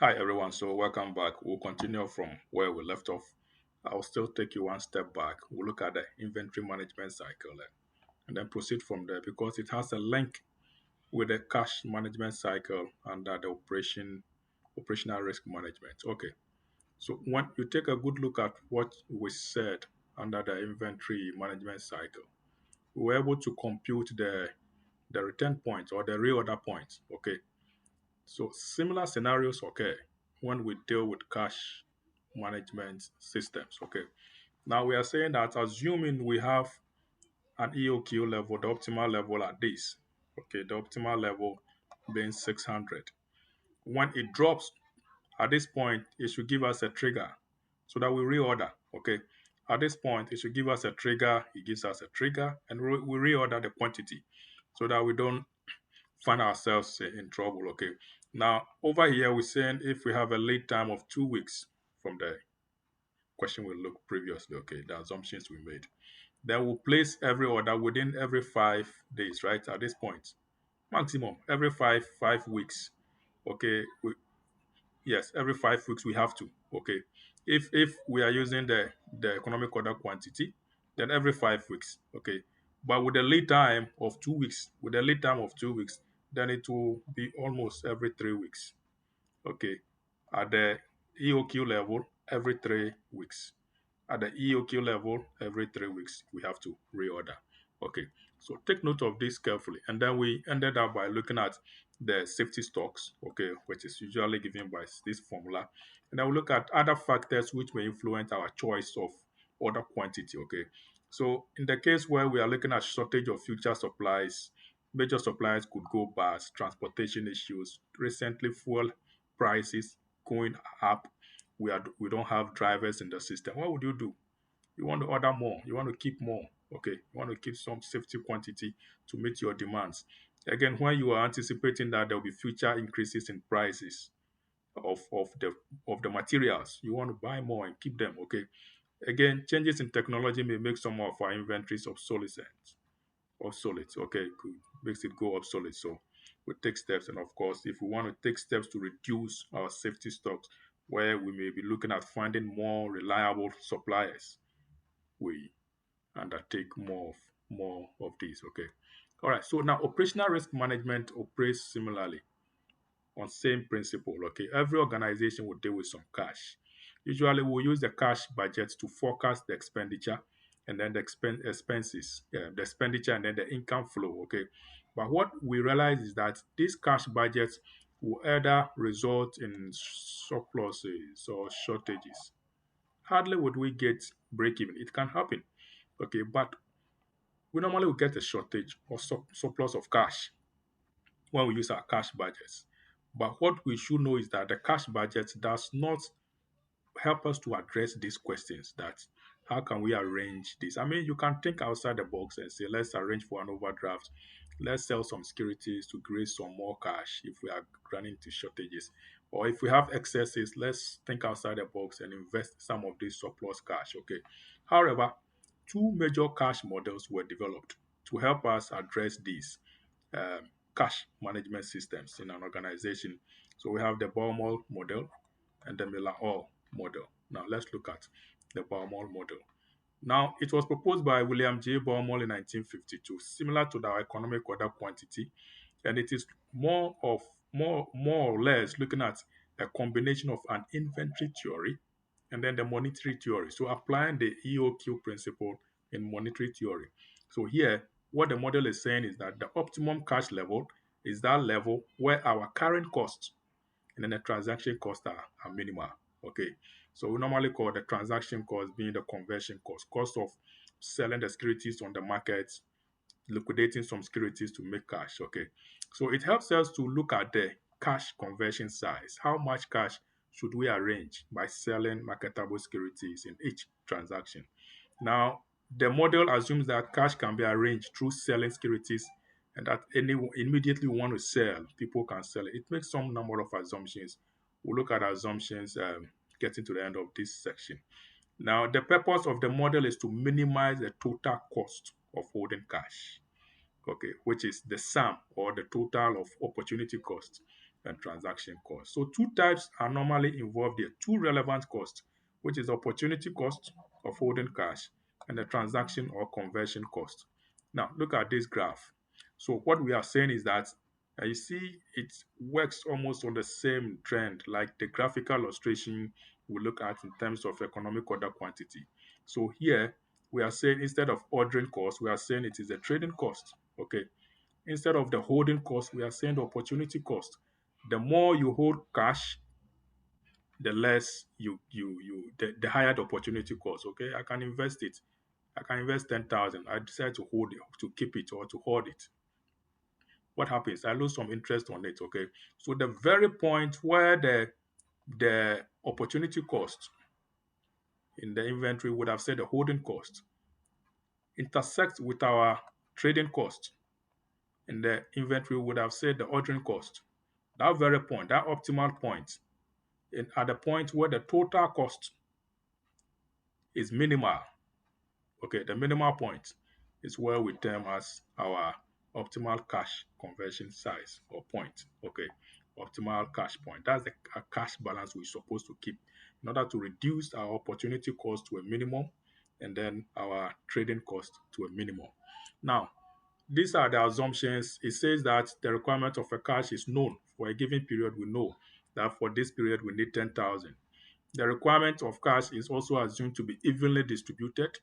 Hi everyone, so welcome back. We'll continue from where we left off. I'll still take you one step back. We'll look at the inventory management cycle and then proceed from there because it has a link with the cash management cycle under the operational risk management. Okay, so when you take a good look at what we said under the inventory management cycle, we were able to compute the return point or the reorder point. Okay, so similar scenarios occur when we deal with cash management systems. Okay. Now we are saying that assuming we have an EOQ level, the optimal level at this. Okay, the optimal level being 600. When it drops at this point, it should give us a trigger so that we reorder. Okay. At this point, it should give us a trigger. It gives us a trigger and we reorder the quantity so that we don't find ourselves in trouble. Okay. Now, over here, we're saying if we have a lead time of 2 weeks from the question we looked previously, okay, the assumptions we made, then we'll place every order within every 5 days, right? At this point, maximum every five weeks. Okay. Yes, every 5 weeks we have to. Okay. If we are using the economic order quantity, then every 5 weeks. Okay. But with the lead time of 2 weeks, then it will be almost every 3 weeks. Okay. At the EOQ level, every 3 weeks. At the EOQ level, every 3 weeks, we have to reorder. Okay, so take note of this carefully. And then we ended up by looking at the safety stocks, okay, which is usually given by this formula. And then we look at other factors which may influence our choice of order quantity, okay. So in the case where we are looking at shortage of future supplies, major supplies could go bust, transportation issues, recently fuel prices going up, we don't have drivers in the system. What would you do? You want to order more, you want to keep more. Okay, you want to keep some safety quantity to meet your demands. Again, when you are anticipating that there will be future increases in prices of the materials, you want to buy more and keep them. Okay, again, changes in technology may make some of our inventories obsolete. Okay, good, makes it go obsolete. So we take steps, and of course, if we want to take steps to reduce our safety stocks, where we may be looking at finding more reliable suppliers, we undertake more of these. Okay, all right. So now operational risk management operates similarly on same principle. Okay, every organization will deal with some cash. Usually, we'll use the cash budget to forecast the expenditure and then the expenses, the expenditure and then the income flow. Okay, but what we realize is that these cash budgets will either result in surpluses or shortages. Hardly would we get break even. It can happen. Okay, but we normally will get a shortage or surplus of cash when we use our cash budgets. But what we should know is that the cash budget does not help us to address these questions, that how can we arrange this? I mean, you can think outside the box and say, let's arrange for an overdraft. Let's sell some securities to raise some more cash if we are running into shortages. Or if we have excesses, let's think outside the box and invest some of this surplus cash. Okay. However, two major cash models were developed to help us address these cash management systems in an organization. So we have the Baumol model and the Miller-Orr model. Now let's look at the Baumol model. Now it was proposed by William J. Baumol in 1952, similar to the economic order quantity, and it is more or less looking at a combination of an inventory theory and then the monetary theory. So applying the EOQ principle in monetary theory. So here, what the model is saying is that the optimum cash level is that level where our current costs and then the transaction costs are minimal. Okay, so we normally call the transaction cost being the conversion cost of selling the securities on the market, liquidating some securities to make cash. Okay, so it helps us to look at the cash conversion size. How much cash should we arrange by selling marketable securities in each transaction? Now, the model assumes that cash can be arranged through selling securities and that any immediately want to sell, people can sell it. It makes some number of assumptions. We'll look at assumptions getting to the end of this section. Now, the purpose of the model is to minimize the total cost of holding cash, okay, which is the sum or the total of opportunity cost and transaction cost. So two types are normally involved here. Two relevant costs, which is opportunity cost of holding cash and the transaction or conversion cost. Now look at this graph. So what we are saying is that you see it works almost on the same trend like the graphical illustration we look at in terms of economic order quantity. So here we are saying instead of ordering cost, we are saying it is a trading cost. Okay. Instead of the holding cost, we are saying the opportunity cost. The more you hold cash, the less the higher the opportunity cost. Okay, I can invest it. I can invest 10,000. I decide to hold it, to keep it, or to hold it. What happens? I lose some interest on it. Okay, so the very point where the opportunity cost in the inventory would have said the holding cost intersects with our trading cost in the inventory would have said the ordering cost. That very point, that optimal point, at the point where the total cost is minimal. Okay, the minimal point is where we term as our optimal cash conversion size or point. Okay, optimal cash point. That's the cash balance we're supposed to keep in order to reduce our opportunity cost to a minimum and then our trading cost to a minimum. Now, these are the assumptions. It says that the requirement of a cash is known for a given period. We know that for this period we need 10,000. The requirement of cash is also assumed to be evenly distributed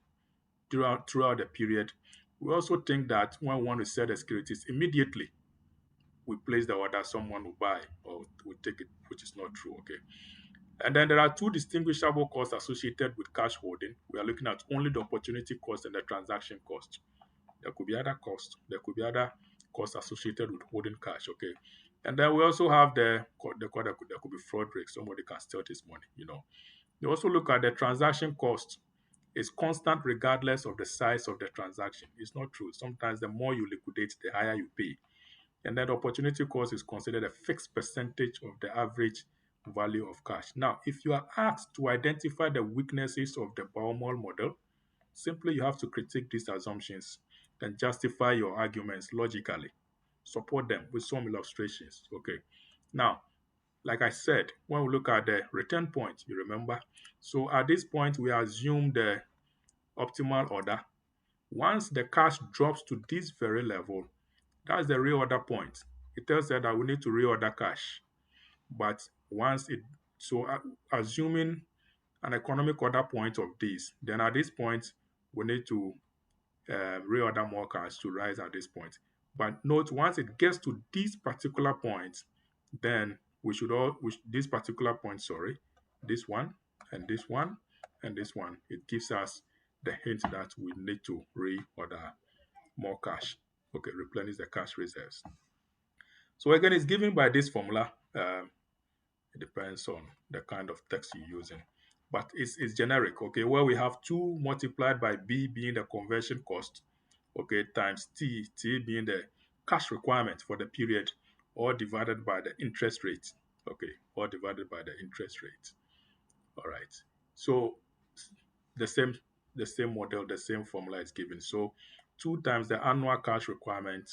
throughout the period. We also think that when we want to sell the securities, immediately we place the order, someone will buy or will take it, which is not true. Okay. And then there are two distinguishable costs associated with cash holding. We are looking at only the opportunity cost and the transaction cost. There could be other costs. There could be other costs associated with holding cash. Okay. And then we also have the there could be fraud risk. Somebody can steal this money. You also look at the transaction cost. It's constant regardless of the size of the transaction. It's not true. Sometimes the more you liquidate, the higher you pay. And then the opportunity cost is considered a fixed percentage of the average value of cash. Now, if you are asked to identify the weaknesses of the Baumol model, simply you have to critique these assumptions and justify your arguments logically. Support them with some illustrations. Okay. Now, like I said, when we look at the return point, you remember. So at this point, we assume the optimal order. Once the cash drops to this very level, that's the reorder point. It tells us that we need to reorder cash. But once it, so assuming an economic order point of this, then at this point, we need to reorder more cash to rise at this point. But note, once it gets to this particular point, then this particular point, sorry, this one and this one and this one, it gives us the hint that we need to reorder more cash. Okay, replenish the cash reserves. So again, it's given by this formula. It depends on the kind of text you're using. But it's generic, okay, where we have 2 multiplied by B being the conversion cost, okay, times T being the cash requirement for the period, or divided by the interest rate, okay, or divided by the interest rate. All right. So the same model, the same formula is given. So 2 times the annual cash requirement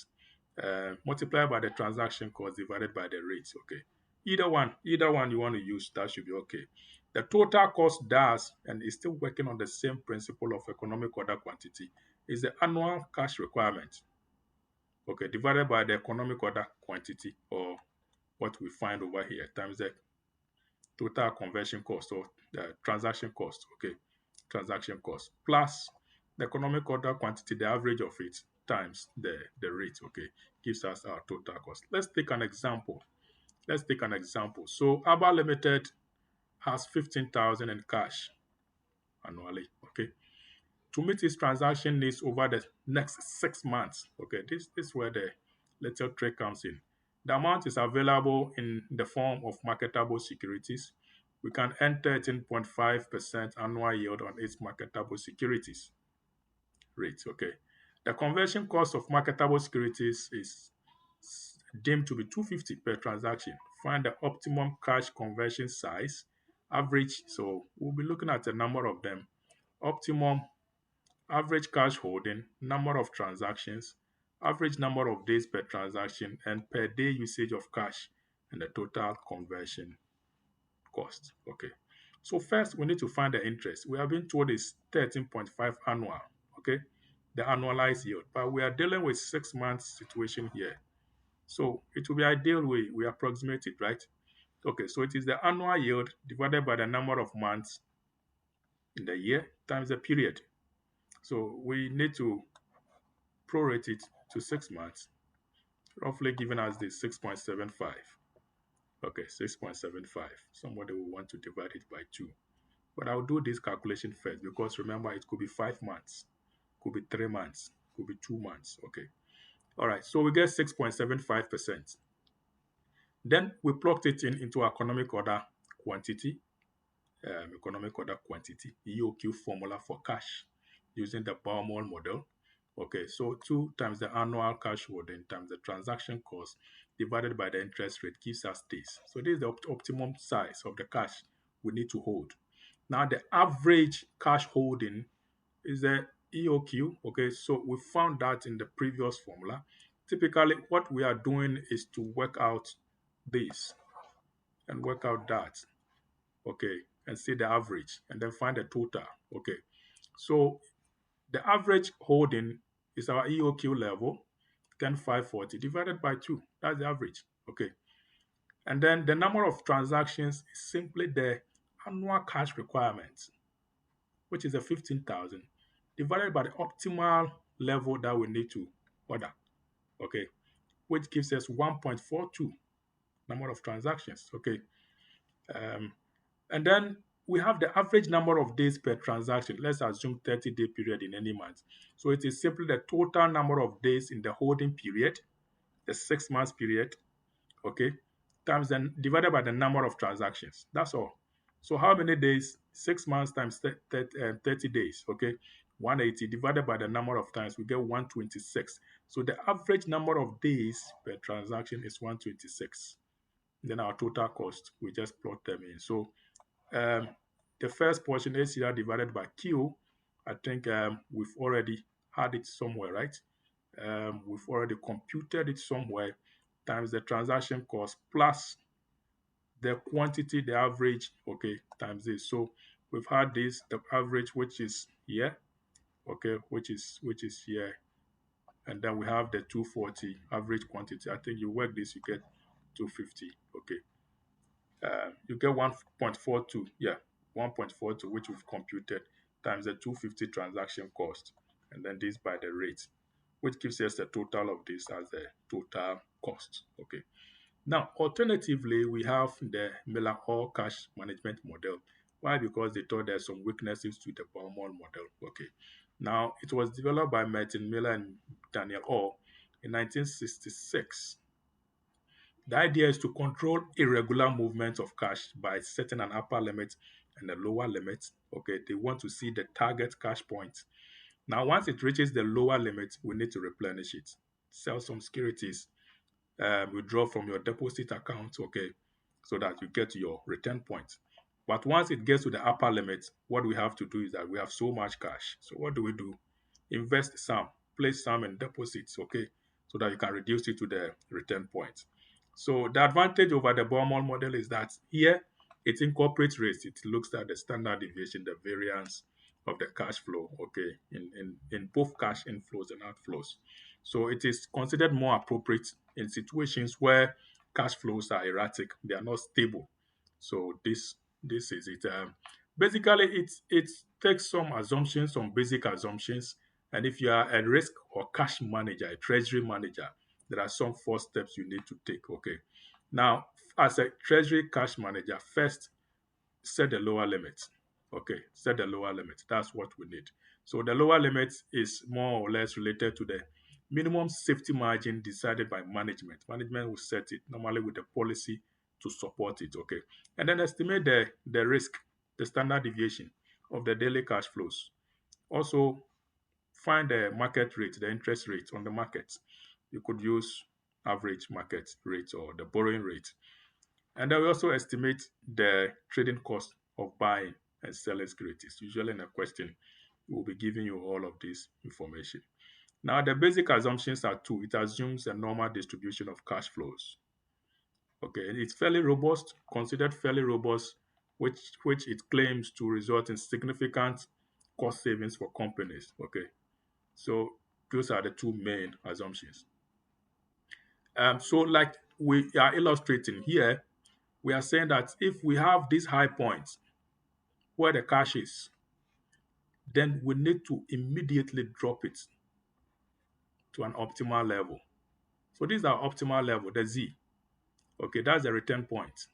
multiplied by the transaction cost divided by the rate. Okay. Either one you want to use, that should be okay. The total cost does, and is still working on the same principle of economic order quantity, is the annual cash requirement. Okay, divided by the economic order quantity, or what we find over here, times the total conversion cost or the transaction cost. Okay, transaction cost plus the economic order quantity, the average of it, times the rate. Okay, gives us our total cost. Let's take an example. So Aba Limited has 15,000 in cash annually. Okay, to meet its transaction needs over the next 6 months. Okay, this is where the little trick comes in. The amount is available in the form of marketable securities. We can earn 13.5% annual yield on its marketable securities rates. Okay, the conversion cost of marketable securities is deemed to be 250 per transaction. Find the optimum cash conversion size, average. So we'll be looking at a number of them. Optimum, average cash holding, number of transactions, average number of days per transaction, and per day usage of cash. and the total conversion cost. Okay. So first we need to find the interest. We have been told it's 13.5 annual. Okay. The annualized yield. But we are dealing with 6 months situation here. So it will be ideal we approximate it, right? Okay, so it is the annual yield divided by the number of months in the year times the period. So we need to prorate it to 6 months, roughly giving us the 6.75. Okay, 6.75. Somebody will want to divide it by 2. But I'll do this calculation first because remember it could be 5 months, could be 3 months, could be 2 months. Okay. All right, so we get 6.75%. Then we plugged it into economic order quantity, economic order quantity, EOQ formula for cash using the Baumol model. Okay, so 2 times the annual cash holding times the transaction cost divided by the interest rate gives us this. So this is the optimum size of the cash we need to hold. Now the average cash holding is the EOQ. Okay, so we found that in the previous formula. Typically, what we are doing is to work out this and work out that. Okay, and see the average and then find the total. Okay, so the average holding is our EOQ level, 10,540 divided by 2. That's the average. Okay, and then the number of transactions is simply the annual cash requirement, which is the 15,000, divided by the optimal level that we need to order. Okay, which gives us 1.42 number of transactions. Okay, um, and then we have the average number of days per transaction. Let's assume 30-day period in any month. So it is simply the total number of days in the holding period, the 6 months period, okay, times then divided by the number of transactions. That's all. So how many days? 6 months times 30 days, okay? 180 divided by the number of times, we get 126. So the average number of days per transaction is 126. Then our total cost, we just plot them in. So um, the first portion, ACR divided by Q, I think we've already had it somewhere, right? We've already computed it somewhere times the transaction cost plus the quantity, the average, okay, times this. So we've had this, the average, which is here, okay, which is here, and then we have the 240 average quantity. I think you work this, you get 250, okay. You get 1.42, yeah, 1.42, which we've computed, times the 250 transaction cost, and then this by the rate, which gives us the total of this as the total cost. Okay. Now, alternatively, we have the Miller-Orr cash management model. Why? Because they thought there's some weaknesses to the Baumol model. Okay. Now, it was developed by Martin Miller and Daniel Orr in 1966. The idea is to control irregular movements of cash by setting an upper limit and a lower limit. Okay, they want to see the target cash point. Now, once it reaches the lower limit, we need to replenish it, sell some securities, withdraw from your deposit account, okay, so that you get to your return point. But once it gets to the upper limit, what we have to do is that we have so much cash. So what do? Invest some, place some in deposits, okay, so that you can reduce it to the return point. So the advantage over the Baumol model is that here it incorporates risk. It looks at the standard deviation, the variance of the cash flow, okay, in both cash inflows and outflows. So it is considered more appropriate in situations where cash flows are erratic, they are not stable. So this is it. Basically, it takes some assumptions, some basic assumptions, and if you are a risk or cash manager, a treasury manager, there are some 4 steps you need to take. Okay. Now, as a treasury cash manager, first set the lower limit. Okay, set the lower limit. That's what we need. So the lower limit is more or less related to the minimum safety margin decided by management. Management will set it normally with a policy to support it. Okay, and then estimate the risk, the standard deviation of the daily cash flows. Also, find the market rate, the interest rate on the market. You could use average market rate or the borrowing rate. And then we also estimate the trading cost of buying and selling securities. Usually in a question, we will be giving you all of this information. Now, the basic assumptions are two. It assumes a normal distribution of cash flows. Okay, and it's fairly robust, considered fairly robust, which it claims to result in significant cost savings for companies. Okay, so those are the two main assumptions. So like we are illustrating here, we are saying that if we have these high points where the cash is, then we need to immediately drop it to an optimal level. So this is our optimal level, the Z. Okay, that's the return point.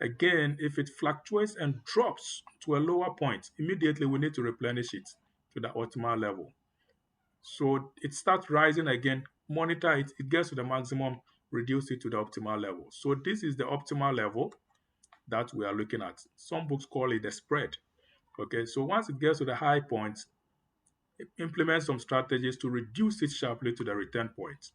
Again, if it fluctuates and drops to a lower point, immediately we need to replenish it to the optimal level. So it starts rising again, monitor it, it gets to the maximum, reduce it to the optimal level. So this is the optimal level that we are looking at. Some books call it the spread. Okay, so once it gets to the high point, implement some strategies to reduce it sharply to the return point.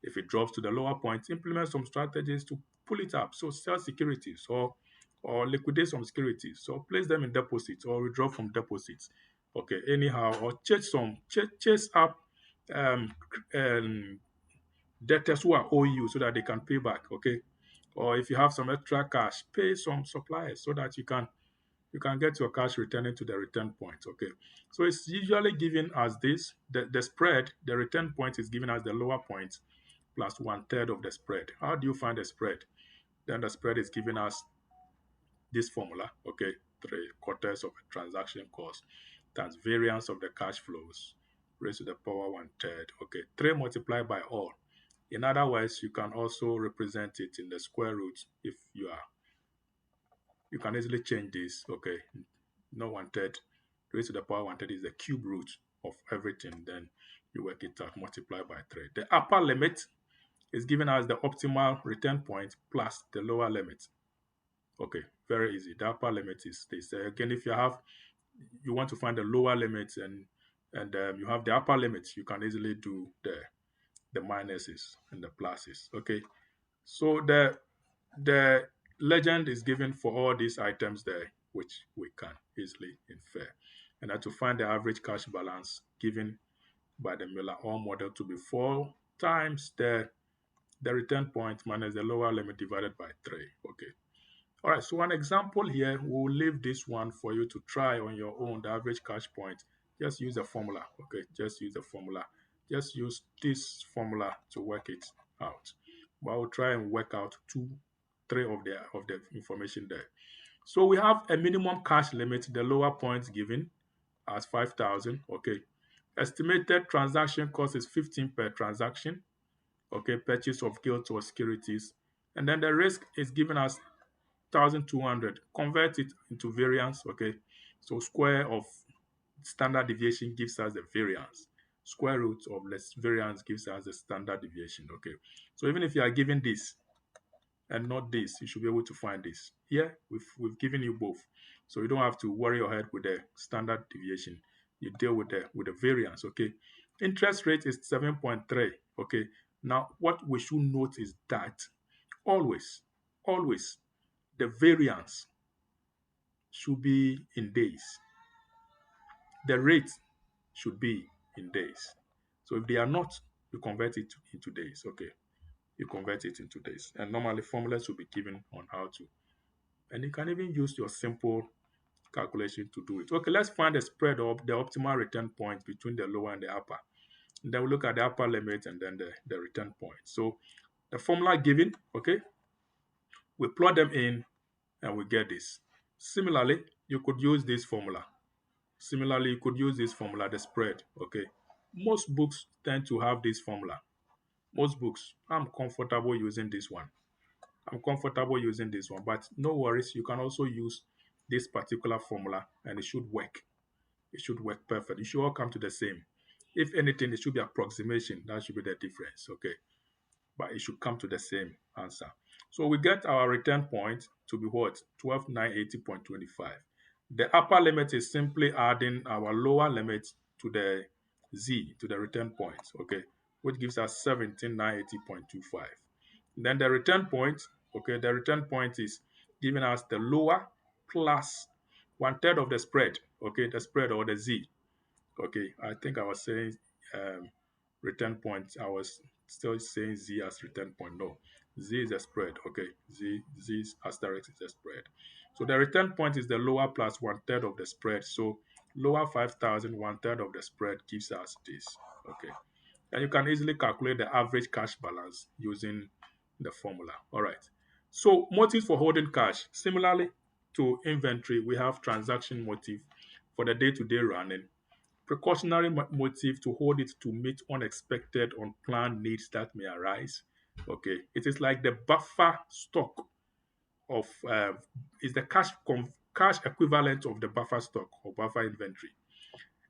If it drops to the lower point, implement some strategies to pull it up. So sell securities or liquidate some securities, or place them in deposits or withdraw from deposits. Okay, anyhow, or chase up um, um, debtors who are owing you so that they can pay back. Okay, or if you have some extra cash, pay some suppliers so that you can get your cash returning to the return point. Okay, so it's usually given as this: the spread, the return point is given as the lower point plus 1/3 of the spread. How do you find the spread? Then the spread is given as this formula. Okay, 3/4 of a transaction cost times variance of the cash flows raised to the power 1/3. Okay, 3 multiplied by all. In other words, you can also represent it in the square root if you can easily change this. Okay, not 1/3 raised to the power 1/3 is the cube root of everything. Then you work it out, multiply by 3. The upper limit is given as the optimal return point plus the lower limit. Okay, very easy. The upper limit is this. Again, if you want to find the lower limit and you have the upper limit, you can easily do the minuses and the pluses. Okay, so the legend is given for all these items there, which we can easily infer. And that to find the average cash balance given by the Miller-Orr model to be 4 times the return point minus the lower limit divided by 3. Okay. All right, so an example here, we'll leave this one for you to try on your own, the average cash point. Just use a formula, okay? Just use the formula. Just use this formula to work it out. But I'll try and work out 3 of the information there. So we have a minimum cash limit, the lower point given as 5,000, okay? Estimated transaction cost is 15 per transaction, okay? Purchase of gilts or securities. And then the risk is given as 1,200. Convert it into variance. Okay, so square of standard deviation gives us the variance. Square root of less variance gives us the standard deviation. Okay, so even if you are given this and not this, you should be able to find this. Here we've given you both, so you don't have to worry your head with the standard deviation. You deal with the variance. Okay, interest rate is 7.3. Okay, now what we should note is that always the variance should be in days. The rate should be in days. So if they are not, you convert it into days. Okay, you convert it into days. And normally formulas will be given on how to. And you can even use your simple calculation to do it. Okay, let's find the spread of the optimal return point between the lower and the upper. And then we look at the upper limit and then the return point. So the formula given, okay, we plug them in and we get this. Similarly, you could use this formula. Similarly, you could use this formula, the spread. Okay, most books tend to have this formula. Most books, I'm comfortable using this one. But no worries, you can also use this particular formula and it should work. It should work perfect. It should all come to the same. If anything, it should be approximation. That should be the difference. Okay, but it should come to the same answer. So we get our return point to be what? 12,980.25. The upper limit is simply adding our lower limit to the z, to the return point, okay, which gives us 17,980.25. Then the return point, okay, the return point is giving us the lower plus 1/3 of the spread, okay, the spread or the z. Okay, I think I was saying return point. I was still saying z as return point. No, Z is the spread. Okay, Z is asterisk is the spread. So the return point is the lower plus one third of the spread. So lower 5,000, one third of the spread gives us this. Okay, and you can easily calculate the average cash balance using the formula. All right. So motives for holding cash. Similarly to inventory, we have transaction motive for the day-to-day running, precautionary motive to hold it to meet unexpected, unplanned needs that may arise. Okay, it is like the buffer stock of is the cash equivalent of the buffer stock or buffer inventory.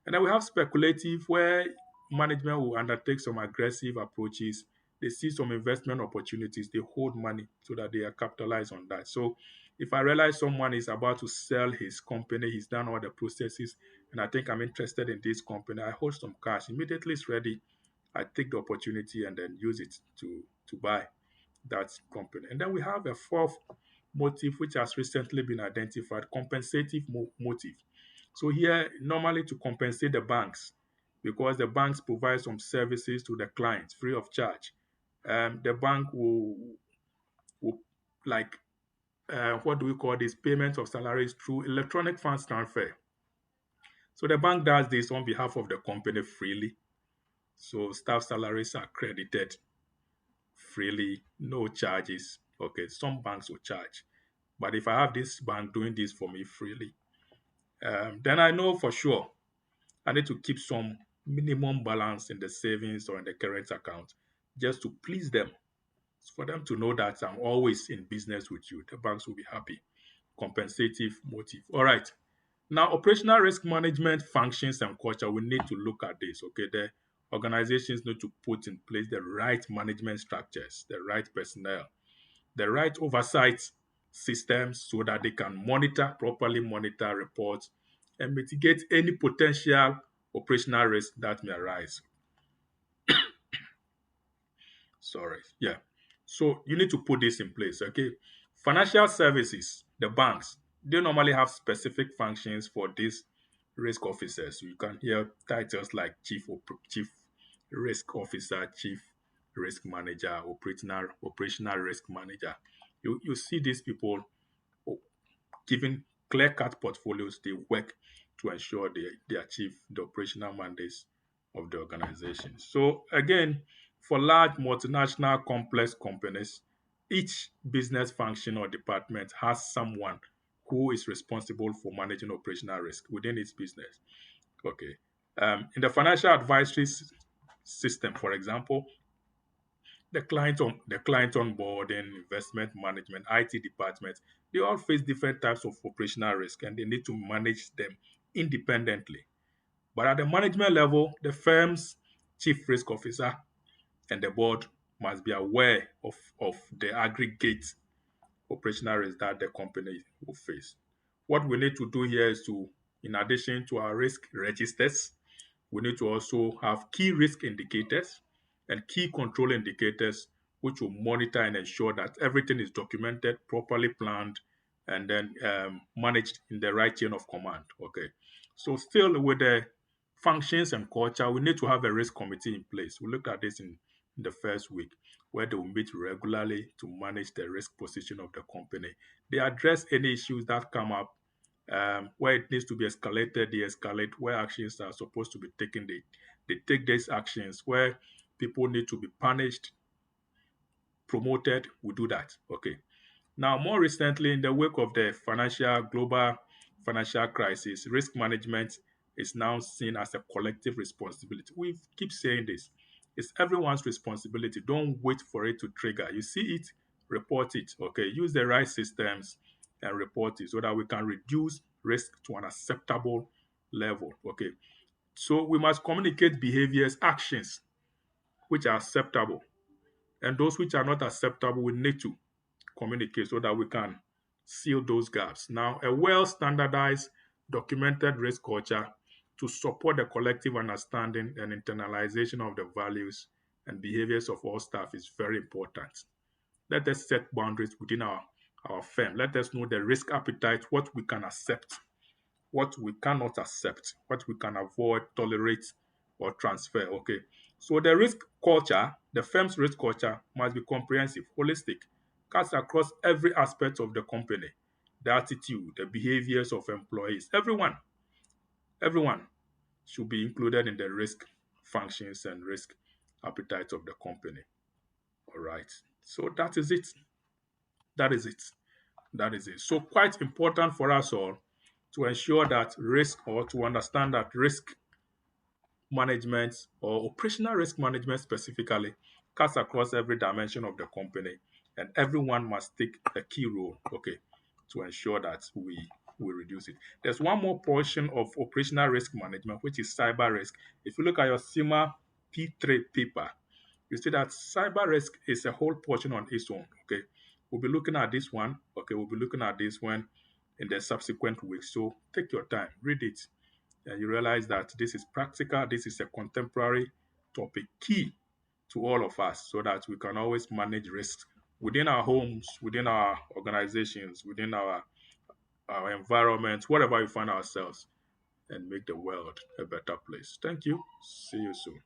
And then we have speculative, where management will undertake some aggressive approaches. They see some investment opportunities, they hold money so that they are capitalized on that. So if I realize someone is about to sell his company, he's done all the processes, and I think I'm interested in this company, I hold some cash. Immediately it's ready, I take the opportunity and then use it to buy that company. And then we have a fourth motive, which has recently been identified, compensative motive. So here, normally to compensate the banks, because the banks provide some services to the clients free of charge. The bank will like what do we call this, payment of salaries through electronic funds transfer. So the bank does this on behalf of the company freely. So staff salaries are credited freely, no charges. Okay, some banks will charge, but if I have this bank doing this for me freely, then I know for sure I need to keep some minimum balance in the savings or in the current account just to please them, for them to know that I'm always in business with you. The banks will be happy. Compensative motive. All right. Now, operational risk management functions and culture, we need to look at this. Okay, the organizations need to put in place the right management structures, the right personnel, the right oversight systems so that they can properly monitor reports and mitigate any potential operational risk that may arise. Sorry. Yeah. So you need to put this in place. Okay. Financial services, the banks, they normally have specific functions for these risk officers. You can hear titles like chief risk officer, chief risk manager, operational risk manager. You see these people given clear-cut portfolios, they work to ensure they achieve the operational mandates of the organization. So again, for large multinational complex companies, each business function or department has someone who is responsible for managing operational risk within its business. Okay. In the financial advisory system, for example, the client onboarding, investment management, IT department, they all face different types of operational risk and they need to manage them independently. But at the management level, the firm's chief risk officer and the board must be aware of the aggregate operational risk that the company will face. What we need to do here is to, in addition to our risk registers, we need to also have key risk indicators and key control indicators, which will monitor and ensure that everything is documented, properly planned, and then managed in the right chain of command. Okay. So still with the functions and culture, we need to have a risk committee in place. We looked at this in the first week, where they will meet regularly to manage the risk position of the company. They address any issues that come up, where it needs to be escalated, they escalate. Where actions are supposed to be taken, they take these actions. Where people need to be punished, promoted, we do that. Okay. Now, more recently, in the wake of the global financial crisis, risk management is now seen as a collective responsibility. We keep saying this. It's everyone's responsibility. Don't wait for it to trigger. You see it, report it. Okay, use the right systems and report it so that we can reduce risk to an acceptable level. Okay, so we must communicate behaviors, actions which are acceptable, and those which are not acceptable, we need to communicate so that we can seal those gaps. Now, a well standardized, documented risk culture to support the collective understanding and internalization of the values and behaviors of all staff is very important. Let us set boundaries within our firm. Let us know the risk appetite, what we can accept, what we cannot accept, what we can avoid, tolerate, or transfer. Okay. So the risk culture, the firm's risk culture must be comprehensive, holistic, cuts across every aspect of the company, the attitude, the behaviors of employees. Everyone should be included in the risk functions and risk appetite of the company. All right. So that is it. That is it. That is it. So quite important for us all to ensure that risk or to understand that risk management or operational risk management specifically cuts across every dimension of the company, and everyone must take a key role, okay, to ensure that we reduce it. There's one more portion of operational risk management, which is cyber risk. If you look at your CIMA P3 paper, you see that cyber risk is a whole portion on its own, okay. We'll be looking at this one, okay. We'll be looking at this one in the subsequent weeks. So take your time, read it, and you realize that this is practical, this is a contemporary topic key to all of us so that we can always manage risks within our homes, within our organizations, within our environment, wherever we find ourselves, and make the world a better place. Thank you. See you soon.